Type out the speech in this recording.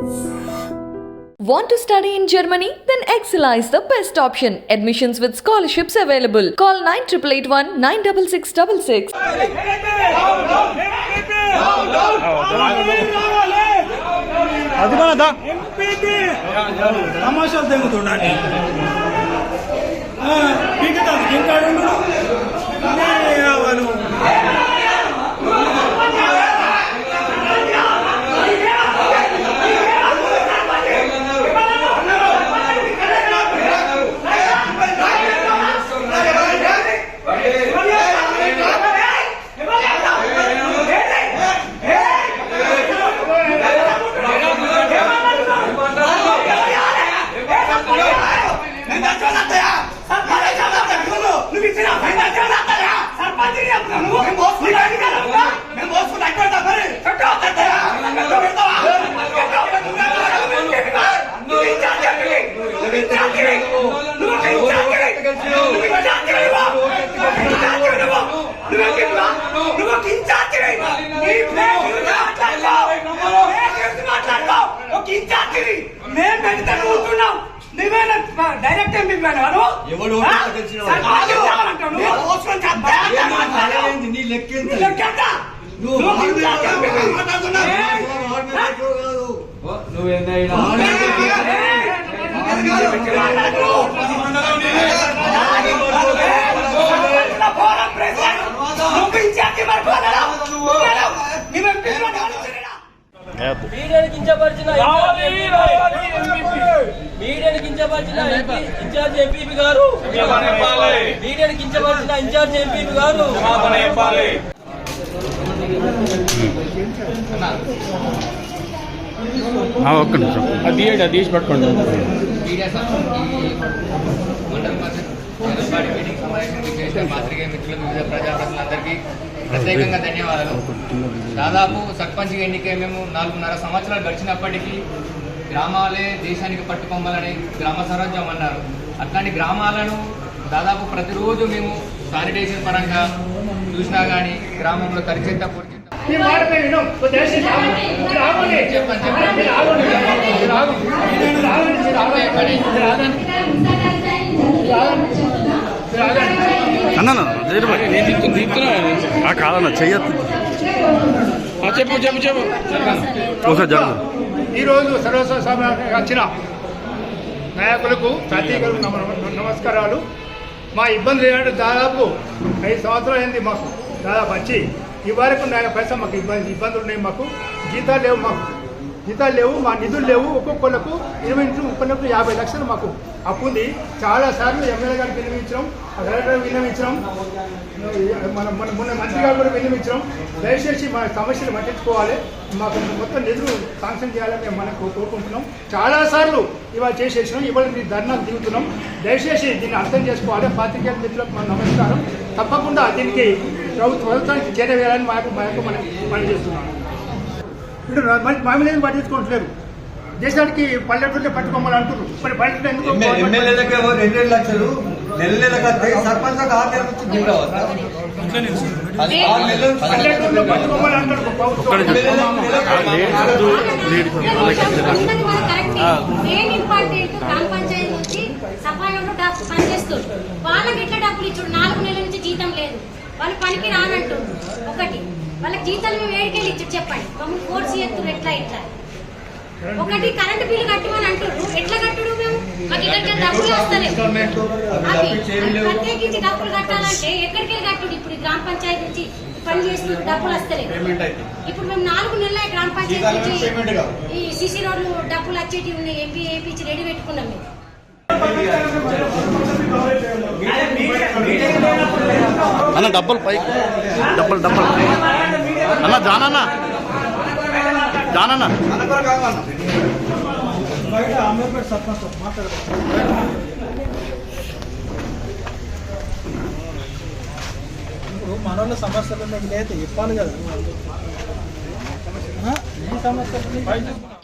Want to study in Germany? Then Excella is the best option. Admissions with scholarships available. Call 9881 96666. అది మనదా MPP తమాషాలు తెగుతుండండి పీకదా ఇంకాడు వాళ్ళు direct MP మీడియాని కించపరిచిన incharge MPP గారు మీడియాని కించపరిచిన incharge MPP గారు ఒక్క నిమిషం అది తీసి పట్టుకోండి. పాత్రికేయ మిత్రులకు వివిధ ప్రజాప్రతినిధులందరికీ ప్రత్యేకంగా ధన్యవాదాలు. దాదాపు సర్పంచ్గా ఎన్నికై మేము 4.5 సంవత్సరాలు గడిచినప్పటికీ గ్రామాలే దేశానికి పట్టుకొమ్మాలని గ్రామ స్వరాజ్యం అన్నారు. అట్లాంటి గ్రామాలను దాదాపు ప్రతిరోజు మేము శానిటేషన్ పరంగా చూసినా కానీ గ్రామంలో తరిచెత్త కాదన్న చెయ్యొద్దు. చెప్పు చెప్పు చెప్పు ఒకసారి జరుగు. ఈరోజు సర్వస్వ సభకు వచ్చిన నాయకులకు ప్రత్యేక నమస్కారాలు. మా ఇబ్బందులు ఏంటంటే దాదాపు 5 సంవత్సరాలు అయింది మాకు దాదాపు వచ్చి ఈ వరకు పైసా మాకు ఇబ్బందులు ఉన్నాయి. మాకు జీతాలు లేవు, మా నిధులు లేవు. ఒక్కొక్కళ్ళకు 20 నుంచి 30 50 లక్షలు మాకు అప్పు ఉంది. చాలాసార్లు ఎమ్మెల్యే గారికి విన్నవించడం, కలెక్టర్ విన్నవించడం, మొన్న మంత్రి గారు కూడా విన్నవించడం. దయచేసి మా సమస్యలు పట్టించుకోవాలి, మాకు మొత్తం నిధులు శాంక్షన్ చేయాలని మేము మనకు కోరుకుంటున్నాం. చాలాసార్లు ఇవాళ చేసేసినాం, ఇవాళ మీ ధర్నాకు దిగుతున్నాం. దయచేసి దీన్ని అర్థం చేసుకోవాలి. పాత్రికేయ మిత్రులకు మన నమస్కారం. తప్పకుండా దీనికి ప్రభుత్వానికి చేరవేయాలని మనం పనిచేస్తున్నాం. ఇప్పుడు మా మీద పట్టించుకోవట్లేదు. దేశానికి పల్లెటూరులో పట్టుకోమని అంటున్నారు. మరి పల్లెటూరు ఎందుకు ఎమ్మెల్యేలకు 2 లక్షలు నెలలకు వస్తాయి, సర్పంచ్ 6 నెలల నుంచి పల్లెటూరులో పట్టుకోమని అంటారు. వాళ్ళకి ఎట్లా డబ్బులు ఇచ్చాడు? 4 నెలల నుంచి జీతం లేదు, వాళ్ళు పనికి రానంటారు. ఒకటి వాళ్ళకి జీతాలు మేము ఏడికెళ్ళి ఇచ్చాడు చెప్పండి. మమ్మల్ని ఫోర్స్ చేస్తారు ఎట్లా ఇట్లా. ఒకటి కరెంటు బిల్లు కట్టమని అంటారు. ఎట్లా కట్టుడు? మేము మాకు ఇక్కడికి డబ్బులు వస్తలేవు. అవి ప్రత్యేకించి డబ్బులు కట్టాలంటే ఎక్కడికి వెళ్ళి కట్టుడు? ఇప్పుడు గ్రామ పంచాయతీ నుంచి పని చేస్తున్న డబ్బులు వస్తలేవు. ఇప్పుడు మేము 4 నెలల గ్రామ పంచాయతీ నుంచి ఈ సిసి రోడ్లు డబ్బులు వచ్చేటి ఉన్నాయి. ఎంపీ ఏపీచి రెడీ పెట్టుకున్నాం మేము. అన్న డబ్బులు పైకి డబ్బులు అన్న జానన్న మనోళ్ళ సమస్యలు మీకు లేదు చెప్పాలి కదా. ఈ సమస్యలు